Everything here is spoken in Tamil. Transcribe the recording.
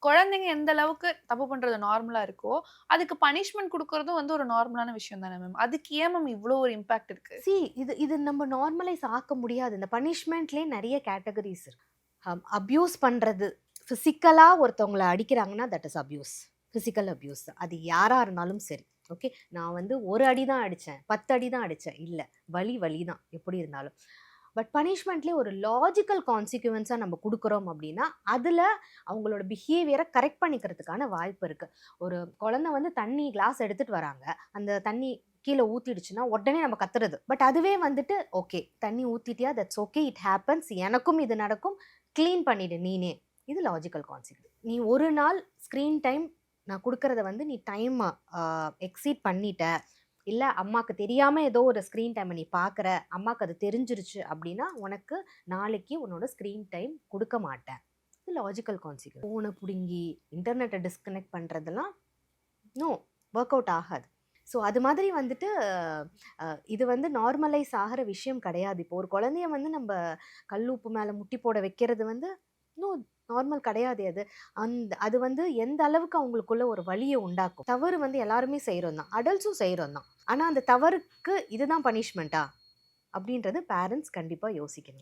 குழந்தைங்க எந்த அளவுக்கு தப்பு பண்றது நார்மலா இருக்கோ, அதுக்கு பனிஷ்மென்ட் குடுக்குறதும் வந்து ஒரு நார்மலான விஷயம் தானே மேம். அதுக்கு ஏன் மேம் இவ்ளோ ஒரு இம்பாக்ட் இருக்கு? இது இது நம்ம நார்மலைஸ் ஆக்க முடியாது. இந்த பனிஷ்மென்ட்லயே நெறைய கேட்டகரிஸ் இருக்கு. அப்யூஸ் பண்றது, பிசிக்கலா ஒருத்தவங்கள அடிக்கிறாங்கன்னா, that is abuse. Physical abuse. அது யாரா இருந்தாலும் சரி. ஓகே. நான் வந்து 1 அடி தான் அடிச்சேன், 10 அடி தான் அடிச்சேன். இல்ல. வலி வலி தான். எப்படி இருந்தாலும். பட் பனிஷ்மென்ட்லயே ஒரு லாஜிக்கல் கான்சிக்வென்ஸா நம்ம குடுக்குறோம் அப்டின்னா, அதுல அவங்களோட பிஹேவியர கரெக்ட் பண்ணிக்கிறதுக்கான வாய்ப்பு இருக்கு. ஒரு குழந்தை வந்து தண்ணி கிளாஸ் எடுத்துட்டு வராங்க. அந்த தண்ணி கீழ ஊத்திடுச்சுன்னா, உடனே நம்ம கத்துறது. பட் அதுவே வந்துட்டு, ஓகே தண்ணி ஊத்திட்டியா? That's okay. It happens. எனக்கும் இது நடக்கும். கிளீன் பண்ணிடு நீனே. இது லாஜிக்கல் கான்சிக்வென்ஸ். நீ ஒரு நாள் ஸ்க்ரீன் டைம் நான் குடுக்கறத வந்து நீ டைம் எக்ஸீட் பண்ணிட்ட. இல்ல அம்மாக்கு தெரியாம ஏதோ ஒரு ஸ்க்ரீன் டைம நீ பார்க்குற, அம்மாக்கு அது தெரிஞ்சிருச்சு அப்டின்னா, உனக்கு நாளைக்கு உன்னோட ஸ்க்ரீன் டைம் குடுக்க மாட்டேன். இது லாஜிக்கல் கான்சிக்வென்ஸ். ஃபோன புடுங்கி, இன்டர்நெட்ட டிஸ்கனெக்ட் பண்றதெல்லாம் நோ, வொர்க் அவுட் ஆகாது. ஸோ அது மாதிரி வந்துட்டு இது வந்து நார்மலைஸ் ஆகுற விஷயம் கிடையாது. இப்போ ஒரு குழந்தைய வந்து நம்ப கல் உப்பு மேல முட்டி போட வைக்கிறது வந்து நோ நார்மல் கிடையாது அது. அது வந்து எந்த அளவுக்கு அவங்களுக்குள்ள ஒரு வலிய உண்டாக்கும். தவறு வந்து எல்லாருமே செய்றோம் தான். அடல்ட்ஸும் செய்றோம் தான். ஆனா அந்த தவறுக்கு இதுதான் பனிஷ்மென்ட்டா? அப்படின்றது பேரண்ட்ஸ் கண்டிப்பா யோசிக்கணும்.